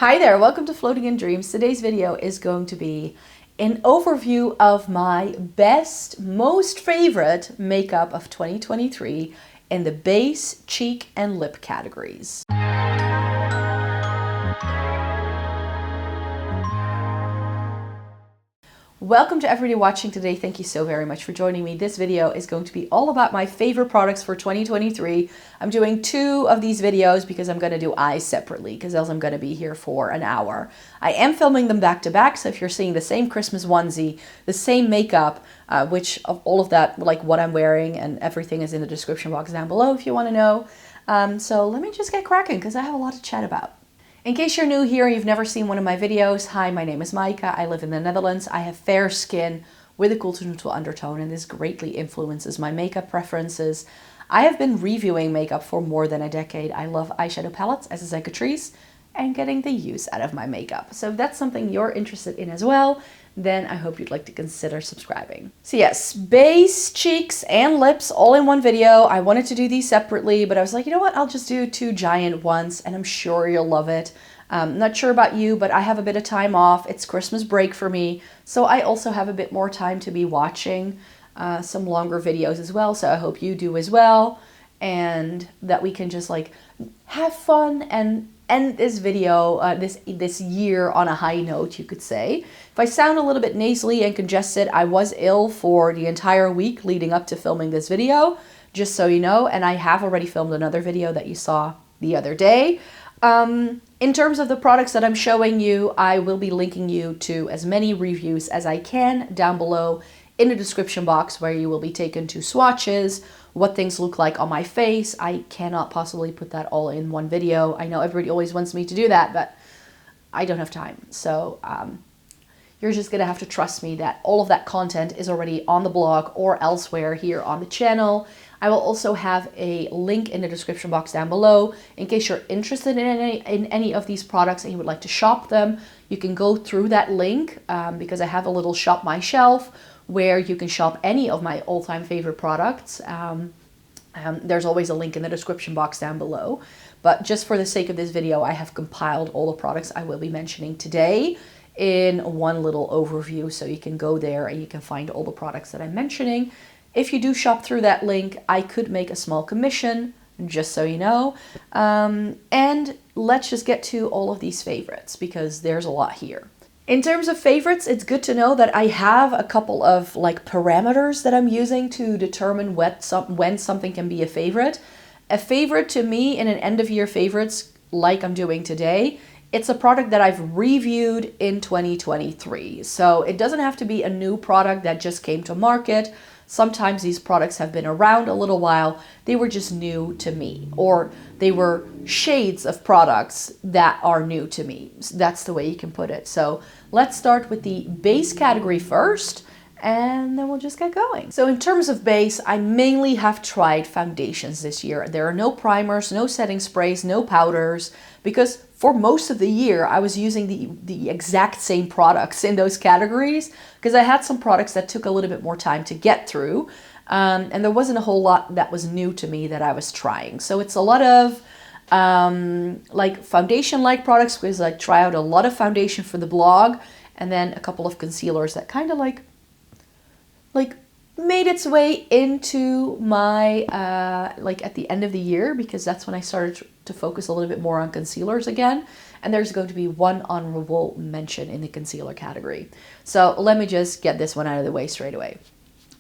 Hi there, welcome to Floating in Dreams. Today's video is going to be an overview of my best, most favorite makeup of 2023 in the base, cheek, and lip categories. Welcome to everybody watching today. Thank you so very much for joining me. This video is going to be all about my favorite products for 2023. I'm doing two of these videos because I'm going to do eyes separately because else I'm going to be here for an hour. I am filming them back to back, so if you're seeing the same Christmas onesie, the same makeup, which of all of that, like what I'm wearing and everything is in the description box down below if you want to know. So let me just get cracking because I have a lot to chat about. In case you're new here and you've never seen one of my videos, hi, my name is Maaike. I live in the Netherlands. I have fair skin with a cool to neutral undertone, and this greatly influences my makeup preferences. I have been reviewing makeup for more than a decade. I love eyeshadow palettes, as is Catrice, and getting the use out of my makeup. So if that's something you're interested in as well, then I hope you'd like to consider subscribing. So yes, base, cheeks, and lips all in one video. I wanted to do these separately, but I was like, you know what? I'll just do two giant ones, and I'm sure you'll love it. Not sure about you, but I have a bit of time off. It's Christmas break for me, so I also have a bit more time to be watching some longer videos as well, so I hope you do as well, and that we can just like have fun and end this video, this year on a high note, you could say. If I sound a little bit nasally and congested, I was ill for the entire week leading up to filming this video, just so you know, and I have already filmed another video that you saw the other day. In terms of the products that I'm showing you, I will be linking you to as many reviews as I can down below in the description box, where you will be taken to swatches, what things look like on my face. I cannot possibly put that all in one video. I know everybody always wants me to do that, but I don't have time. So you're just gonna have to trust me that all of that content is already on the blog or elsewhere here on the channel. I will also have a link in the description box down below in case you're interested in any of these products and you would like to shop them. You can go through that link because I have a little shop my shelf where you can shop any of my all-time favorite products. There's always a link in the description box down below. But just for the sake of this video, I have compiled all the products I will be mentioning today in one little overview. So you can go there and you can find all the products that I'm mentioning. If you do shop through that link, I could make a small commission, just so you know. And let's just get to all of these favorites because there's a lot here. In terms of favorites, it's good to know that I have a couple of like parameters that I'm using to determine when something can be a favorite. A favorite to me in an end of year favorites like I'm doing today, it's a product that I've reviewed in 2023. So it doesn't have to be a new product that just came to market. Sometimes these products have been around a little while. They were just new to me, or they were shades of products that are new to me. That's the way you can put it. So let's start with the base category first, and then we'll just get going. So in terms of base, I mainly have tried foundations this year. There are no primers, no setting sprays, no powders, because for most of the year, I was using the exact same products in those categories because I had some products that took a little bit more time to get through. And there wasn't a whole lot that was new to me that I was trying. So it's a lot of like foundation-like products because I try out a lot of foundation for the blog and then a couple of concealers that kind of like made its way into my, like at the end of the year, because that's when I started to focus a little bit more on concealers again. And there's going to be one honorable mention in the concealer category. So let me just get this one out of the way straight away.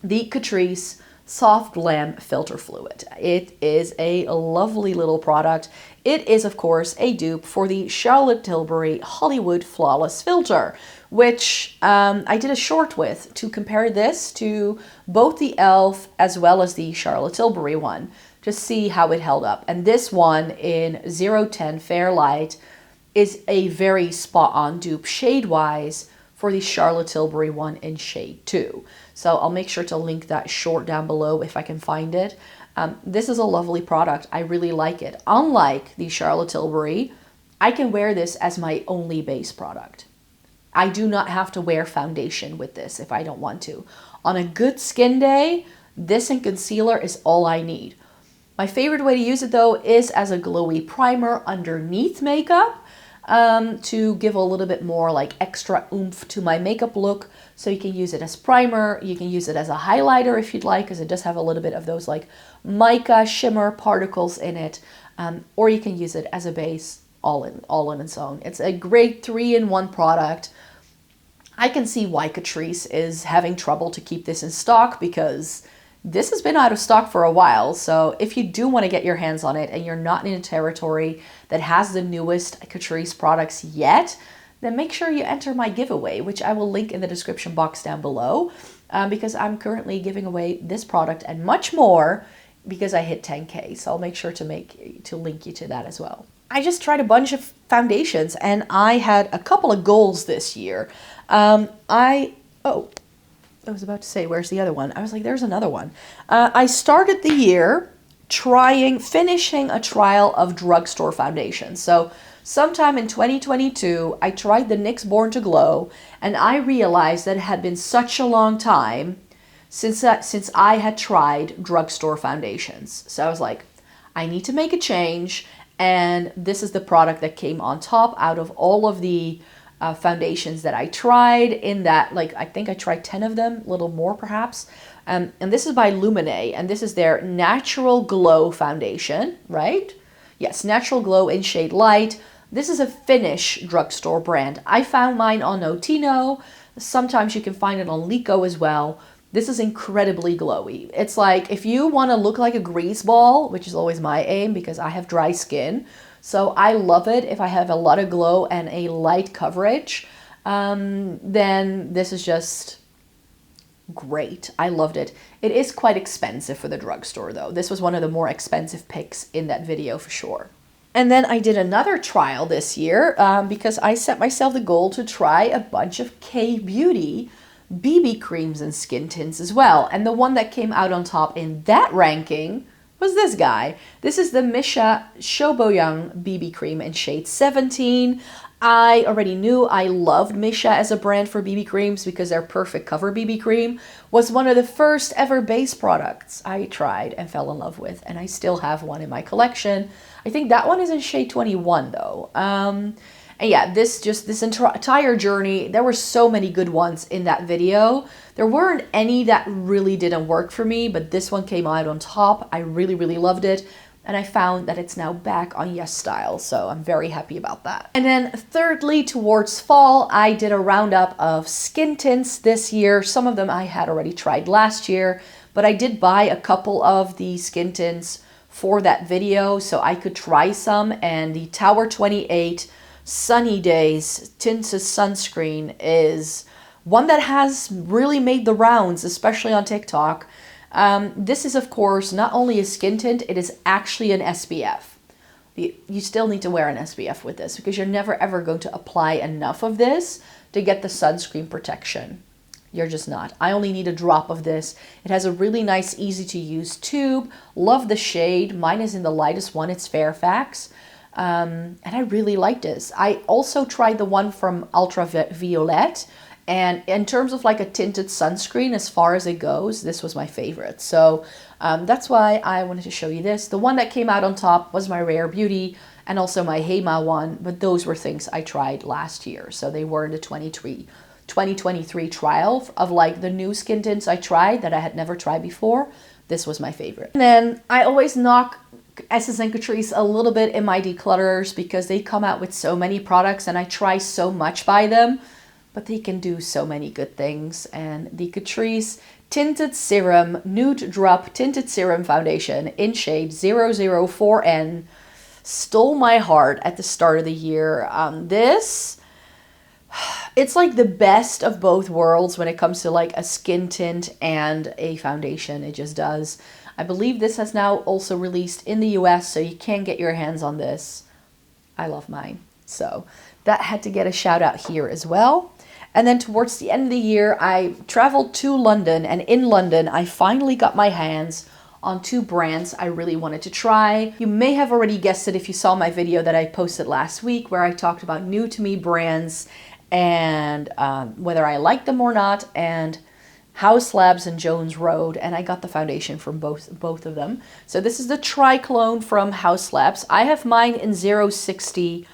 The Catrice Soft Glam Filter Fluid. It is a lovely little product. It is, of course, a dupe for the Charlotte Tilbury Hollywood Flawless Filter, which I did a short with to compare this to both the e.l.f. as well as the Charlotte Tilbury one to see how it held up. And this one in 010 Fair Light is a very spot-on dupe shade-wise for the Charlotte Tilbury one in shade 2. So I'll make sure to link that short down below if I can find it. This is a lovely product. I really like it. Unlike the Charlotte Tilbury, I can wear this as my only base product. I do not have to wear foundation with this if I don't want to. On a good skin day, this and concealer is all I need. My favorite way to use it though is as a glowy primer underneath makeup. to give a little bit more like extra oomph to my makeup look. So you can use it as primer, you can use it as a highlighter if you'd like, because it does have a little bit of those like mica shimmer particles in it, or you can use it as a base all in its own. It's a great 3-in-1 product. I can see why Catrice is having trouble to keep this in stock, because this has been out of stock for a while. So if you do want to get your hands on it and you're not in a territory that has the newest Catrice products yet, then make sure you enter my giveaway, which I will link in the description box down below, because I'm currently giving away this product and much more because I hit 10K. So I'll make sure to link you to that as well. I just tried a bunch of foundations and I had a couple of goals this year. I was about to say, where's the other one? I was like, there's another one. I started the year finishing a trial of drugstore foundations. So sometime in 2022, I tried the NYX Born to Glow, and I realized that it had been such a long time since I had tried drugstore foundations. So I was like, I need to make a change, and this is the product that came on top out of all of the foundations that I tried in that, like, I think I tried 10 of them, a little more perhaps. And this is by Lumene, and this is their Natural Glow foundation, right? Yes, Natural Glow in shade Light. This is a Finnish drugstore brand. I found mine on Notino. Sometimes you can find it on Lico as well. This is incredibly glowy. It's like if you want to look like a grease ball, which is always my aim because I have dry skin, so I love it if I have a lot of glow and a light coverage, then this is just great. I loved it. It is quite expensive for the drugstore though. This was one of the more expensive picks in that video for sure. And then I did another trial this year because I set myself the goal to try a bunch of K-Beauty BB creams and skin tints as well. And the one that came out on top in that ranking was this guy. This is the Meesha Shoboyoung BB cream in shade 17. I already knew I loved Meesha as a brand for BB creams because their Perfect Cover BB cream was one of the first ever base products I tried and fell in love with, and I still have one in my collection. I think that one is in shade 21 though. And yeah, this entire journey, there were so many good ones in that video. There weren't any that really didn't work for me, but this one came out on top. I really, really loved it. And I found that it's now back on YESSTYLE, so I'm very happy about that. And then thirdly, towards fall, I did a roundup of skin tints this year. Some of them I had already tried last year, but I did buy a couple of the skin tints for that video so I could try some. And the Tower 28 Sunny Days Tinted Sunscreen is one that has really made the rounds, especially on TikTok. This is, of course, not only a skin tint, it is actually an SPF. You still need to wear an SPF with this because you're never ever going to apply enough of this to get the sunscreen protection. You're just not. I only need a drop of this. It has a really nice, easy to use tube. Love the shade. Mine is in the lightest one. It's Fairfax. And I really like this. I also tried the one from Ultraviolet. And in terms of like a tinted sunscreen, as far as it goes, this was my favorite. So that's why I wanted to show you this. The one that came out on top was my Rare Beauty and also my Hema one. But those were things I tried last year. So they were in the 2023 trial of like the new skin tints I tried that I had never tried before. This was my favorite. And then I always knock Essence and Catrice a little bit in my declutterers because they come out with so many products and I try so much by them, but they can do so many good things. And the Catrice Tinted Serum Nude Drop Tinted Serum Foundation in shade 004N stole my heart at the start of the year. It's like the best of both worlds when it comes to like a skin tint and a foundation. It just does. I believe this has now also released in the US, so you can get your hands on this. I love mine. So that had to get a shout out here as well. And then towards the end of the year, I traveled to London, and in London, I finally got my hands on two brands I really wanted to try. You may have already guessed it if you saw my video that I posted last week where I talked about new to me brands and whether I like them or not, and House Labs and Jones Road, and I got the foundation from both of them. So this is the Triclone from House Labs. I have mine in 060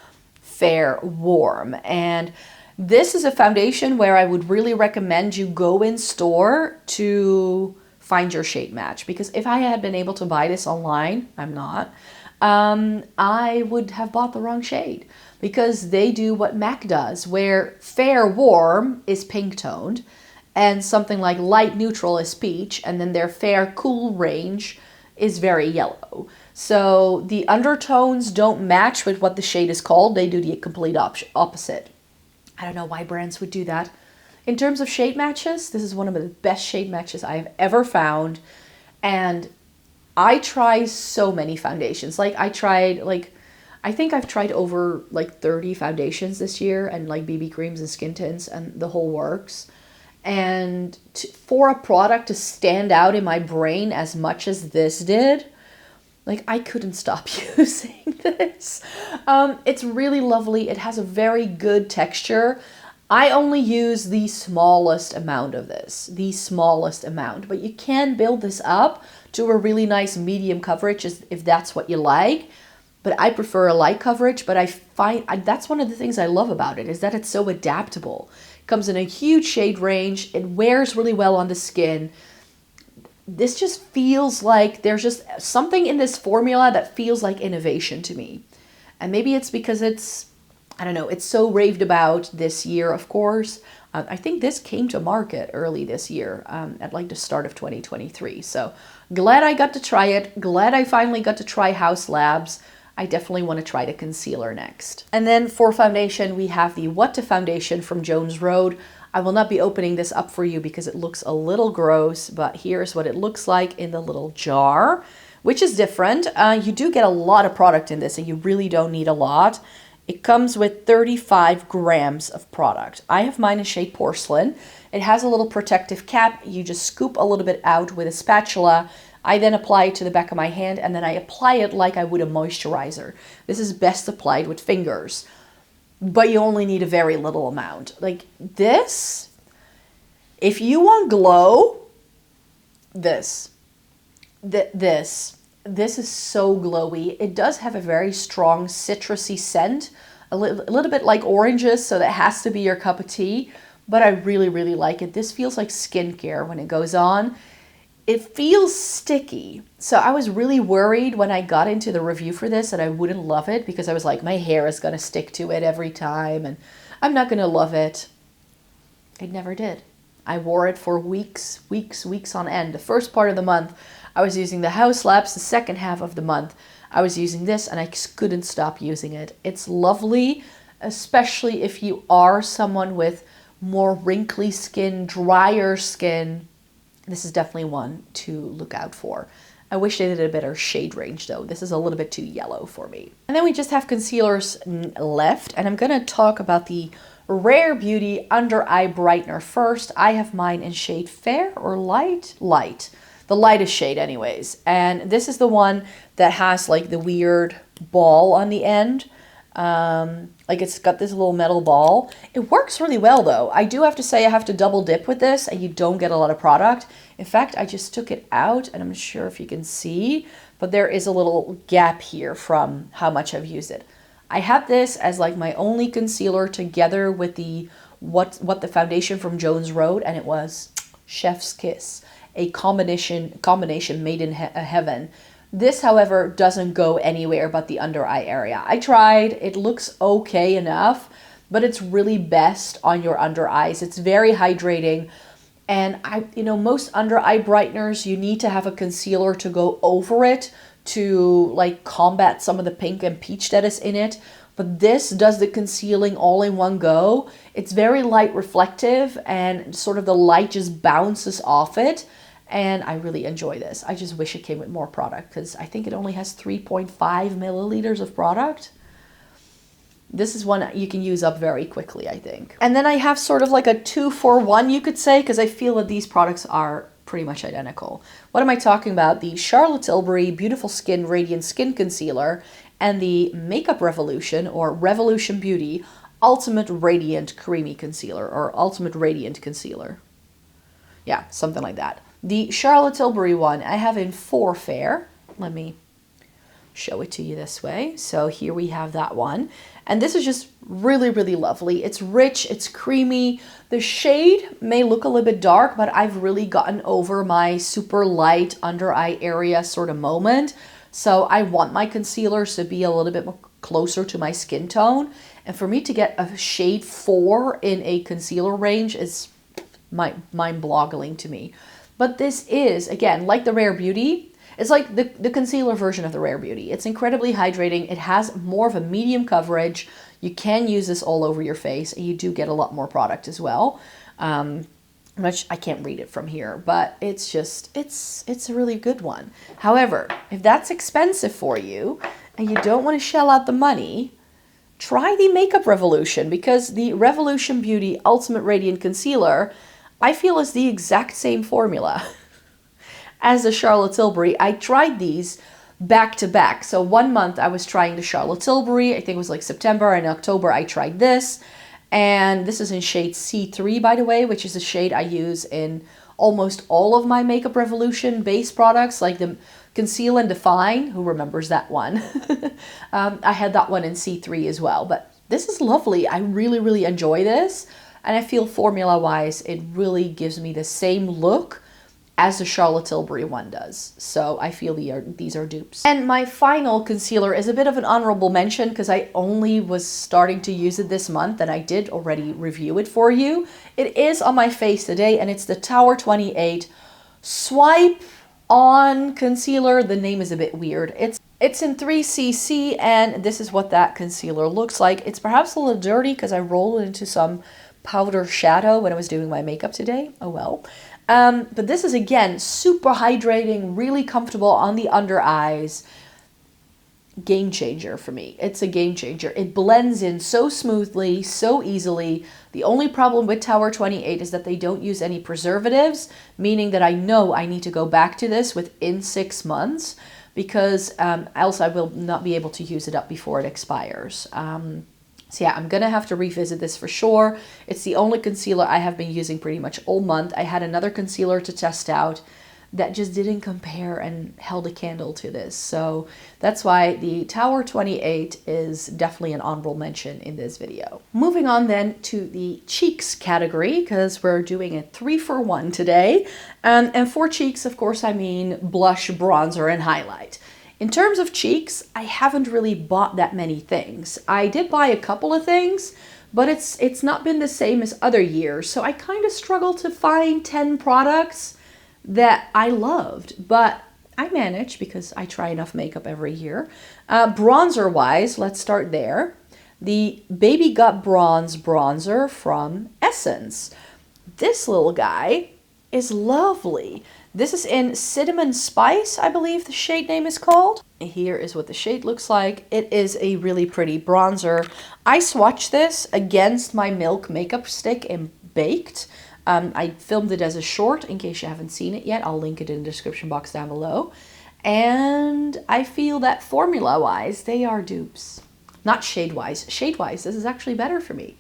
Fair Warm. And this is a foundation where I would really recommend you go in store to find your shade match. Because if I had been able to buy this online, I'm not, I would have bought the wrong shade. Because they do what MAC does, where Fair Warm is pink toned, and something like Light Neutral is peach, and then their Fair Cool range is very yellow. So the undertones don't match with what the shade is called. They do the complete opposite. I don't know why brands would do that. In terms of shade matches, this is one of the best shade matches I have ever found. And I try so many foundations. Like I think I've tried over like 30 foundations this year, and like BB creams and skin tints and the whole works. And for a product to stand out in my brain as much as this did, like I couldn't stop using this. It's really lovely. It has a very good texture. I only use the smallest amount of this, but you can build this up to a really nice medium coverage if that's what you like. But I prefer a light coverage, but I find that's one of the things I love about it, is that it's so adaptable. It comes in a huge shade range. It wears really well on the skin. This just feels like there's just something in this formula that feels like innovation to me. And maybe it's because it's, I don't know, it's so raved about this year, of course. I think this came to market early this year, at like the start of 2023. So glad I got to try it. Glad I finally got to try House Labs. I definitely want to try the concealer next. And then for foundation, we have the What to foundation from Jones Road. I will not be opening this up for you because it looks a little gross, but here's what it looks like in the little jar, which is different. You do get a lot of product in this, and you really don't need a lot. It comes with 35 grams of product. I have mine in shade Porcelain. It has a little protective cap. You just scoop a little bit out with a spatula. I then apply it to the back of my hand, and then I apply it like I would a moisturizer. This is best applied with fingers, but you only need a very little amount. Like this, if you want glow, this is so glowy. It does have a very strong citrusy scent, a little bit like oranges, so that has to be your cup of tea, but I really, really like it. This feels like skincare when it goes on. It feels sticky. So I was really worried when I got into the review for this that I wouldn't love it, because I was like, my hair is gonna stick to it every time and I'm not gonna love it. It never did. I wore it for weeks on end. The first part of the month, I was using the House Labs. The second half of the month, I was using this, and I couldn't stop using it. It's lovely, especially if you are someone with more wrinkly skin, drier skin. This is definitely one to look out for. I wish they did a better shade range though. This is a little bit too yellow for me. And then we just have concealers left, and I'm gonna talk about the Rare Beauty Under Eye Brightener first. I have mine in shade Fair or Light? Light. The lightest shade anyways. And this is the one that has like the weird ball on the end. Like it's got this little metal ball. It works really well though. I do have to say I have to double dip with this, and you don't get a lot of product. In fact, I just took it out, and I'm not sure if you can see, but there is a little gap here from how much I've used it. I had this as like my only concealer together with the what the foundation from Jones Road, and it was Chef's Kiss, a combination made in heaven. This, however, doesn't go anywhere but the under eye area. I tried, it looks okay enough, but it's really best on your under eyes. It's very hydrating. And most under eye brighteners, you need to have a concealer to go over it to like combat some of the pink and peach that is in it. But this does the concealing all in one go. It's very light reflective, and sort of the light just bounces off it. And I really enjoy this. I just wish it came with more product, because I think it only has 3.5 milliliters of product. This is one you can use up very quickly, I think. And then I have sort of like a 2-for-1, you could say, because I feel that these products are pretty much identical. What am I talking about? The Charlotte Tilbury Beautiful Skin Radiant Skin Concealer and the Makeup Revolution or Revolution Beauty Ultimate Radiant Creamy Concealer, or Ultimate Radiant Concealer. Yeah, something like that. The Charlotte Tilbury one I have in 4 Fair. Let me show it to you this way. So here we have that one. And this is just really, really lovely. It's rich, it's creamy. The shade may look a little bit dark, but I've really gotten over my super light under eye area sort of moment. So I want my concealers to be a little bit more closer to my skin tone. And for me to get a shade 4 in a concealer range is mind-boggling to me. But this is, again, like the Rare Beauty, it's like the concealer version of the Rare Beauty. It's incredibly hydrating. It has more of a medium coverage. You can use this all over your face, and you do get a lot more product as well. Which I can't read it from here, but it's just, it's a really good one. However, if that's expensive for you, and you don't want to shell out the money, try the Makeup Revolution, because the Revolution Beauty Ultimate Radiant Concealer, I feel is the exact same formula as the Charlotte Tilbury. I tried these back to back. So 1 month I was trying the Charlotte Tilbury, I think it was like September, and October I tried this. And this is in shade C3, by the way, which is a shade I use in almost all of my Makeup Revolution base products, like the Conceal and Define. Who remembers that one? I had that one in C3 as well, but this is lovely. I really, really enjoy this. And I feel formula-wise, it really gives me the same look as the Charlotte Tilbury one does. So I feel these are dupes. And my final concealer is a bit of an honorable mention because I only was starting to use it this month, and I did already review it for you. It is on my face today, and it's the Tower 28 Swipe On Concealer. The name is a bit weird. It's in 3cc, and this is what that concealer looks like. It's perhaps a little dirty because I rolled it into some powder shadow when I was doing my makeup today. Oh well. But this is, again, super hydrating, really comfortable on the under eyes. Game changer for me. It's a game changer. It blends in so smoothly, so easily. The only problem with Tower 28 is that they don't use any preservatives, meaning that I know I need to go back to this within 6 months, because else I will not be able to use it up before it expires. So yeah, I'm going to have to revisit this for sure. It's the only concealer I have been using pretty much all month. I had another concealer to test out that just didn't compare and held a candle to this. So that's why the Tower 28 is definitely an honorable mention in this video. Moving on then to the cheeks category, because we're doing a 3-for-1 today. And for cheeks, of course, I mean blush, bronzer, and highlight. In terms of cheeks, I haven't really bought that many things. I did buy a couple of things, but it's not been the same as other years. So I kind of struggled to find 10 products that I loved, but I managed because I try enough makeup every year. Bronzer-wise, let's start there. The Baby Got Bronze bronzer from Essence. This little guy is lovely. This is in Cinnamon Spice, I believe the shade name is called. Here is what the shade looks like. It is a really pretty bronzer. I swatched this against my Milk makeup stick in Baked. I filmed it as a short in case you haven't seen it yet. I'll link it in the description box down below. And I feel that formula-wise, they are dupes. Not shade-wise. Shade-wise, this is actually better for me.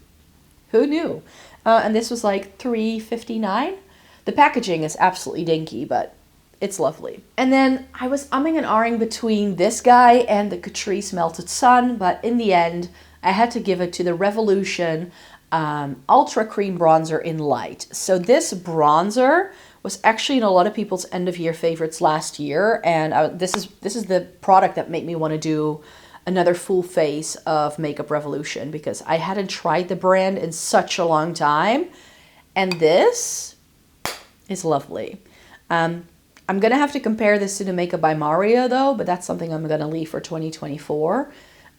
Who knew? And this was like $3.59. The packaging is absolutely dinky, but it's lovely. And then I was umming and ahhing between this guy and the Catrice Melted Sun, but in the end, I had to give it to the Revolution Ultra Cream Bronzer in Light. So this bronzer was actually in a lot of people's end of year favorites last year, and this is the product that made me want to do another full face of Makeup Revolution, because I hadn't tried the brand in such a long time, and this is lovely. I'm going to have to compare this to the Makeup by Mario though, but that's something I'm going to leave for 2024.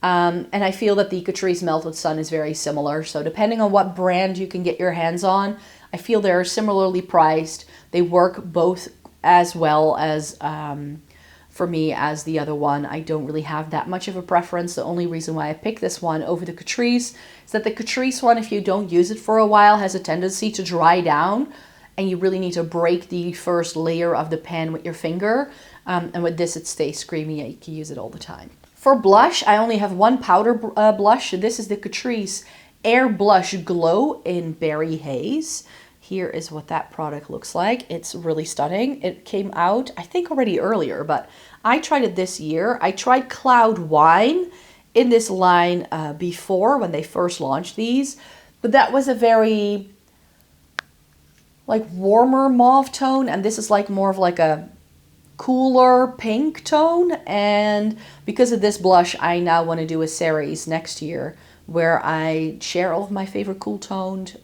And I feel that the Catrice Melted Sun is very similar. So depending on what brand you can get your hands on, I feel they're similarly priced. They work both as well as, for me, as the other one. I don't really have that much of a preference. The only reason why I picked this one over the Catrice is that the Catrice one, if you don't use it for a while, has a tendency to dry down, and you really need to break the first layer of the pan with your finger. And with this, it stays creamy. You can use it all the time. For blush, I only have one powder blush. This is the Catrice Air Blush Glow in Berry Haze. Here is what that product looks like. It's really stunning. It came out, I think, already earlier, but I tried it this year. I tried Cloud Wine in this line before when they first launched these, but that was a very like warmer mauve tone, and this is like more of like a cooler pink tone. And because of this blush, I now want to do a series next year where I share all of my favorite cool toned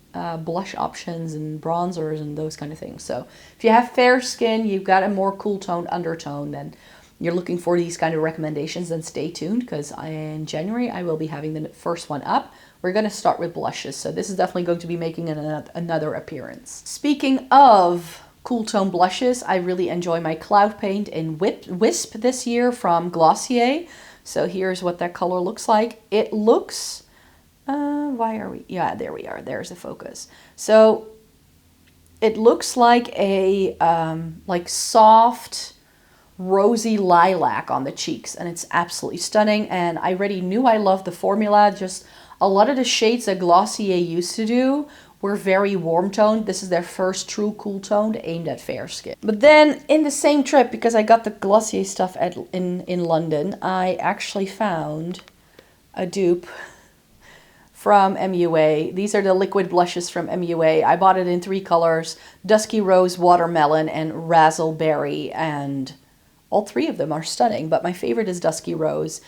blush options and bronzers and those kind of things. So if you have fair skin, you've got a more cool toned undertone, then you're looking for these kind of recommendations, then stay tuned, because in January I will be having the first one up. We're going to start with blushes, so this is definitely going to be making another appearance. Speaking of cool tone blushes, I really enjoy my Cloud Paint in Wisp this year from Glossier. So here's what that color looks like. It looks, why are we, yeah, there we are, there's the focus. So it looks like a like soft, rosy lilac on the cheeks, and it's absolutely stunning. And I already knew I loved the formula. Just a lot of the shades that Glossier used to do were very warm toned. This is their first true cool tone aimed at fair skin. But then in the same trip, because I got the Glossier stuff in London, I actually found a dupe from MUA. These are the liquid blushes from MUA. I bought it in 3 colors: Dusky Rose, Watermelon, and Razzleberry, and all 3 of them are stunning, but my favorite is Dusky Rose.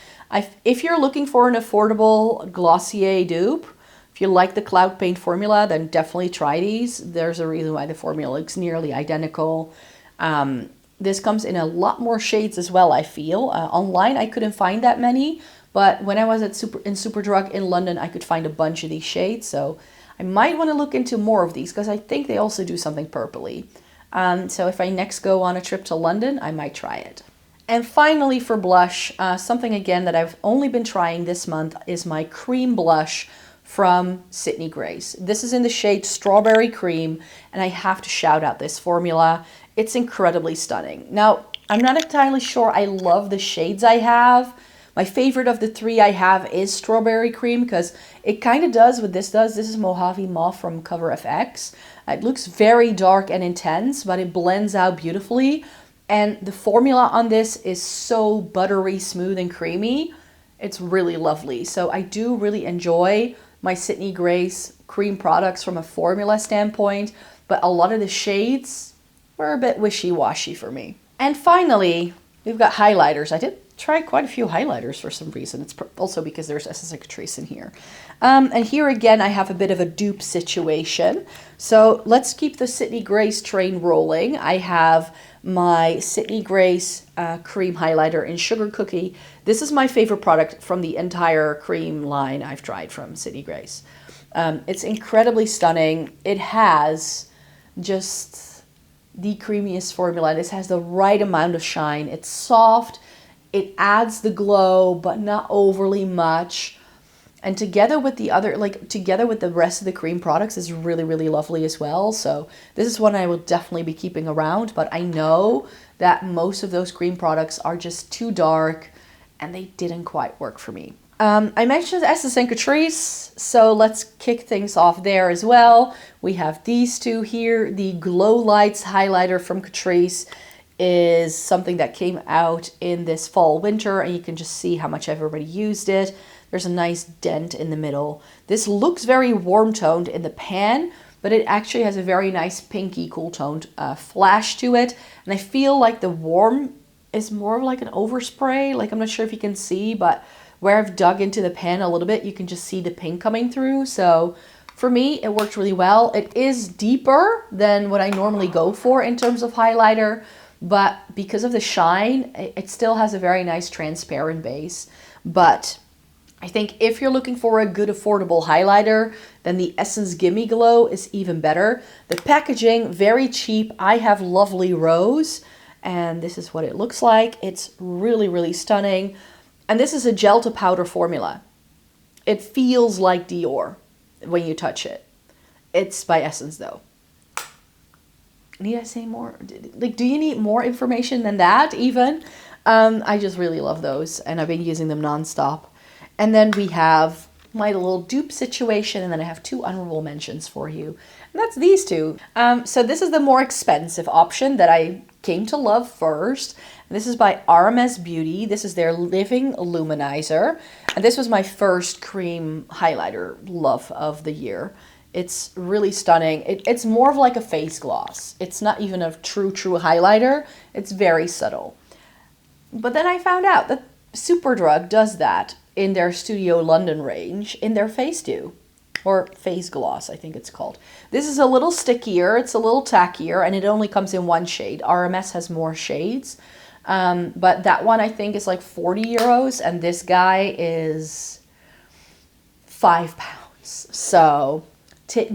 If you're looking for an affordable Glossier dupe, if you like the Cloud Paint formula, then definitely try these. There's a reason why the formula looks nearly identical. This comes in a lot more shades as well, I feel. Online, I couldn't find that many, but when I was at Superdrug in London, I could find a bunch of these shades. So I might want to look into more of these, because I think they also do something purpley. So if I next go on a trip to London, I might try it. And finally for blush, something again that I've only been trying this month is my cream blush from Sydney Grace. This is in the shade Strawberry Cream, and I have to shout out this formula. It's incredibly stunning. Now, I'm not entirely sure I love the shades I have. My favorite of the 3 I have is Strawberry Cream, because it kind of does what this does. This is Mojave Mauve from CoverFX. It looks very dark and intense, but it blends out beautifully. And the formula on this is so buttery, smooth, and creamy. It's really lovely. So I do really enjoy my Sydney Grace cream products from a formula standpoint, but a lot of the shades were a bit wishy-washy for me. And finally, we've got highlighters. I did try quite a few highlighters for some reason. It's also because there's Catrice in here. And here again, I have a bit of a dupe situation. So let's keep the Sydney Grace train rolling. I have my Sydney Grace cream highlighter in Sugar Cookie. This is my favorite product from the entire cream line I've tried from Sydney Grace. It's incredibly stunning. It has just the creamiest formula. This has the right amount of shine. It's soft. It adds the glow, but not overly much. And together with the other, together with the rest of the cream products is really, really lovely as well. So this is one I will definitely be keeping around, but I know that most of those cream products are just too dark and they didn't quite work for me. I mentioned Essence and Catrice, so let's kick things off there as well. We have these 2 here. The Glow Lights highlighter from Catrice is something that came out in this fall winter, and you can just see how much everybody used it. There's a nice dent in the middle. This looks very warm toned in the pan, but it actually has a very nice pinky cool toned flash to it. And I feel like the warm is more of like an overspray. Like, I'm not sure if you can see, but where I've dug into the pan a little bit, you can just see the pink coming through. So for me, it worked really well. It is deeper than what I normally go for in terms of highlighter, but because of the shine, it still has a very nice transparent base. But I think if you're looking for a good affordable highlighter, then the Essence Gimme Glow is even better. The packaging, very cheap. I have Lovely Rose, and this is what it looks like. It's really, really stunning. And this is a gel to powder formula. It feels like Dior when you touch it. It's by Essence though. Need I say more? Like, do you need more information than that even? I just really love those, and I've been using them nonstop. And then we have my little dupe situation, and then I have 2 honorable mentions for you. And that's these 2. So this is the more expensive option that I came to love first. This is by RMS Beauty. This is their Living Luminizer. And this was my first cream highlighter love of the year. It's really stunning. It's more of like a face gloss. It's not even a true highlighter. It's very subtle. But then I found out that Superdrug does that in their Studio London range in their Face Dew. Or Face Gloss, I think it's called. This is a little stickier, it's a little tackier, and it only comes in one shade. RMS has more shades. But that one I think is like 40 euros, and this guy is £5. So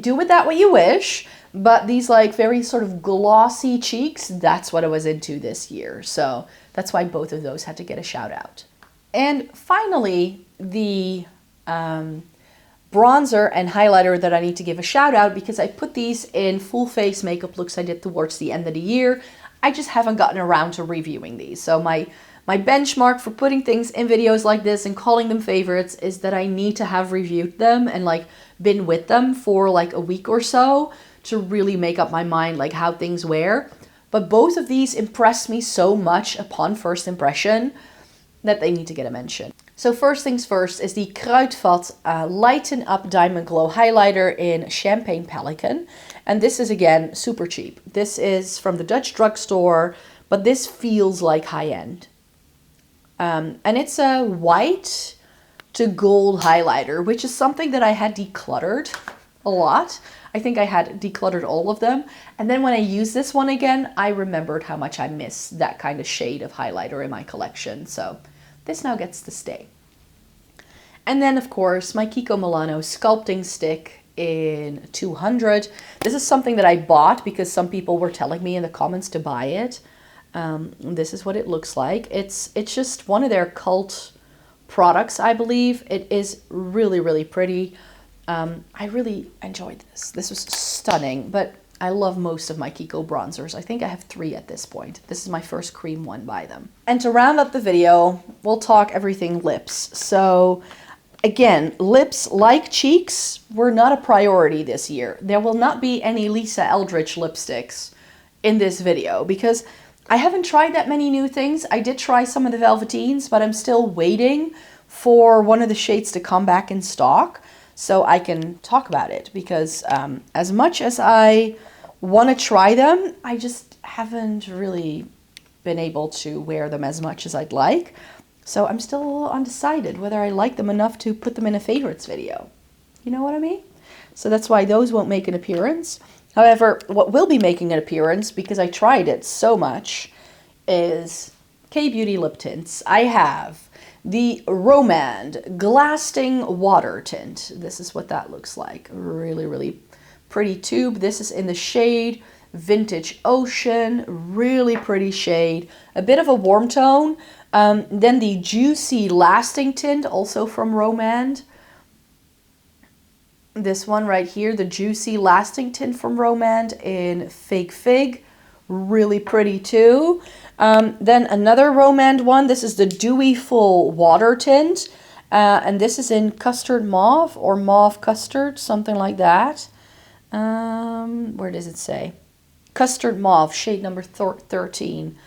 do with that what you wish. But these like very sort of glossy cheeks, that's what I was into this year. So that's why both of those had to get a shout out. And finally, the bronzer and highlighter that I need to give a shout out, because I put these in full face makeup looks I did towards the end of the year. I just haven't gotten around to reviewing these. So my benchmark for putting things in videos like this and calling them favorites is that I need to have reviewed them and like been with them for like a week or so to really make up my mind like how things wear. But both of these impressed me so much upon first impression that they need to get a mention. So first things first is the Kruidvat Lighten Up Diamond Glow Highlighter in Champagne Pelican. And this is, again, super cheap. This is from the Dutch drugstore, but this feels like high-end. And it's a white to gold highlighter, which is something that I had decluttered a lot. I think I had decluttered all of them. And then when I used this one again, I remembered how much I miss that kind of shade of highlighter in my collection. So this now gets to stay. And then, of course, my Kiko Milano sculpting stick in 200. This is something that I bought because some people were telling me in the comments to buy it. This is what it looks like. It's just one of their cult products, I believe. It is really, really pretty. I really enjoyed this. This was stunning, but I love most of my Kiko bronzers. I think I have 3 at this point. This is my first cream one by them. And to round up the video, we'll talk everything lips. So again, lips, like cheeks, were not a priority this year. There will not be any Lisa Eldridge lipsticks in this video because I haven't tried that many new things. I did try some of the Velveteens, but I'm still waiting for one of the shades to come back in stock so I can talk about it, because as much as I want to try them, I just haven't really been able to wear them as much as I'd like. So I'm still a little undecided whether I like them enough to put them in a favorites video. You know what I mean? So that's why those won't make an appearance. However, what will be making an appearance, because I tried it so much, is K-Beauty lip tints. I have the rom&nd Glasting Water Tint. This is what that looks like. Really, really pretty tube. This is in the shade Vintage Ocean. Really pretty shade. A bit of a warm tone. Then the Juicy Lasting Tint, also from rom&nd. This one right here, the Juicy Lasting Tint from rom&nd in Fake Fig. Really pretty too. Then another rom&nd one. This is the Dewy Full Water Tint. And this is in Custard Mauve or Mauve Custard, something like that. Where does it say? Custard Mauve, shade number 13.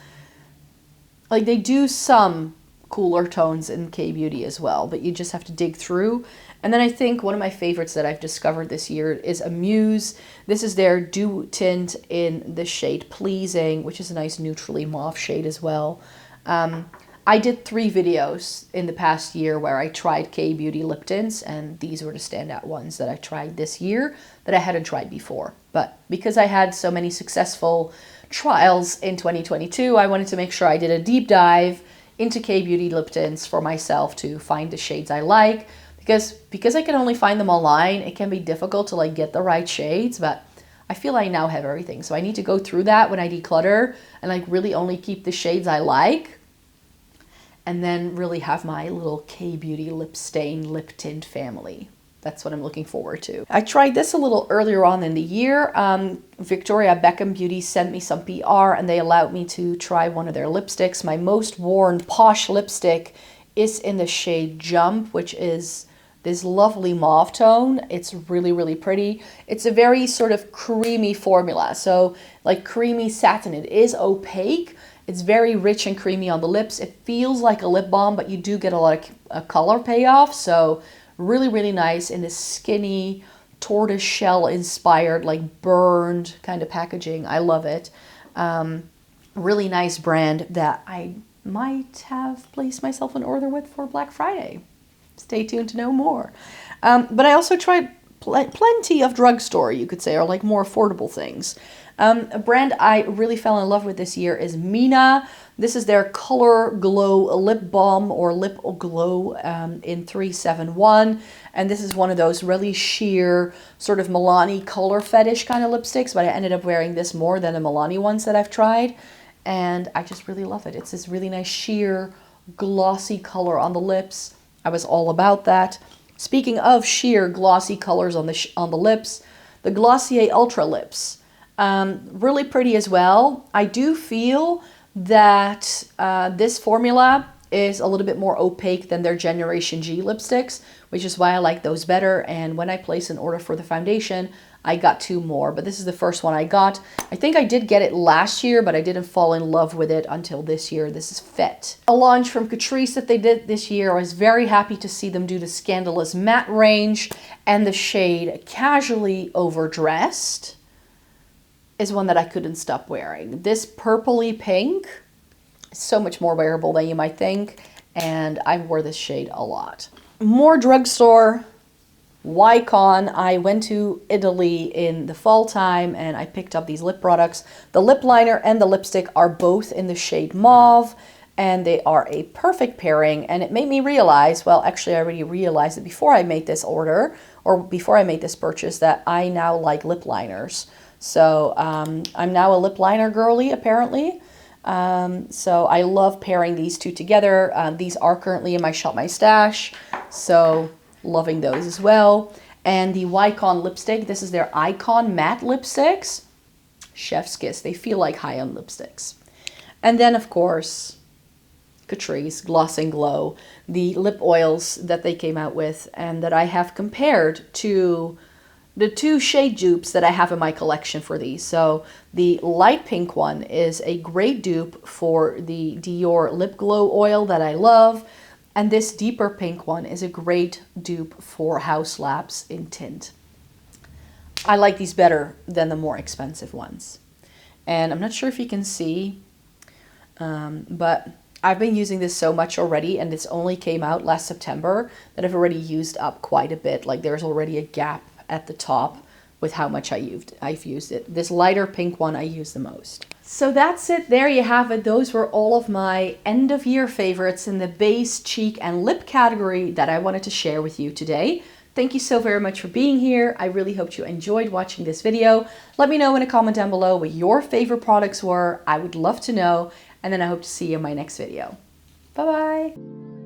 Like, they do some cooler tones in K-Beauty as well, but you just have to dig through. And then I think one of my favorites that I've discovered this year is Amuse. This is their Dew Tint in the shade Pleasing, which is a nice neutrally mauve shade as well. I did 3 videos in the past year where I tried K-Beauty lip tints, and these were the standout ones that I tried this year that I hadn't tried before. But because I had so many successful trials in 2022, I wanted to make sure I did a deep dive into K-Beauty lip tints for myself to find the shades I like. Because I can only find them online, it can be difficult to like get the right shades, but I feel I now have everything. So I need to go through that when I declutter and like really only keep the shades I like. And then really have my little K-Beauty lip stain lip tint family. That's what I'm looking forward to. I tried this a little earlier on in the year. Victoria Beckham Beauty sent me some PR and they allowed me to try one of their lipsticks. My most worn Posh lipstick is in the shade Jump, which is this lovely mauve tone. It's really, really pretty. It's a very sort of creamy formula. So like creamy satin. It is opaque It's very rich and creamy on the lips. It feels like a lip balm, but you do get a lot of color payoff. So really, really nice in this skinny, tortoise shell inspired, like burned kind of packaging. I love it. Really nice brand that I might have placed myself an order with for Black Friday. Stay tuned to know more. But I also tried plenty of drugstore, you could say, or like more affordable things. A brand I really fell in love with this year is Meesha. This is their Color Glow Lip Balm or Lip Glow in 371. And this is one of those really sheer sort of Milani color fetish kind of lipsticks, but I ended up wearing this more than the Milani ones that I've tried. And I just really love it. It's this really nice sheer glossy color on the lips. I was all about that. Speaking of sheer glossy colors on the lips, the Glossier Ultra Lips. Really pretty as well. I do feel that this formula is a little bit more opaque than their Generation G lipsticks, which is why I like those better. And when I place an order for the foundation, I got 2 more, but this is the first one I got. I think I did get it last year, but I didn't fall in love with it until this year. This is Fete. A launch from Catrice that they did this year. I was very happy to see them do the Scandalous Matte range, and the shade Casually Overdressed is one that I couldn't stop wearing. This purpley pink is so much more wearable than you might think, and I wore this shade a lot. More drugstore. YCon. I went to Italy in the fall time and I picked up these lip products. The lip liner and the lipstick are both in the shade Mauve, and they are a perfect pairing. And it made me realize, well, actually I already realized it before I made this order, or before I made this purchase, that I now like lip liners. So I'm now a lip liner girly, apparently. So I love pairing these two together. These are currently in my Shop My Stash, so loving those as well. And the YCon lipstick, this is their Icon Matte Lipsticks. Chef's kiss. They feel like high-end lipsticks. And then, of course, Catrice Gloss and Glow, the lip oils that they came out with and that I have compared to the 2 shade dupes that I have in my collection for these. So the light pink one is a great dupe for the Dior Lip Glow oil that I love. And this deeper pink one is a great dupe for House Labs in Tint. I like these better than the more expensive ones. And I'm not sure if you can see, but I've been using this so much already, and this only came out last September, that I've already used up quite a bit. Like there's already a gap at the top with how much I've used it. This lighter pink one I use the most. So that's it. There you have it. Those were all of my end of year favorites in the base, cheek, and lip category that I wanted to share with you today. Thank you so very much for being here. I really hope you enjoyed watching this video. Let me know in a comment down below what your favorite products were. I would love to know. And then I hope to see you in my next video. Bye-bye.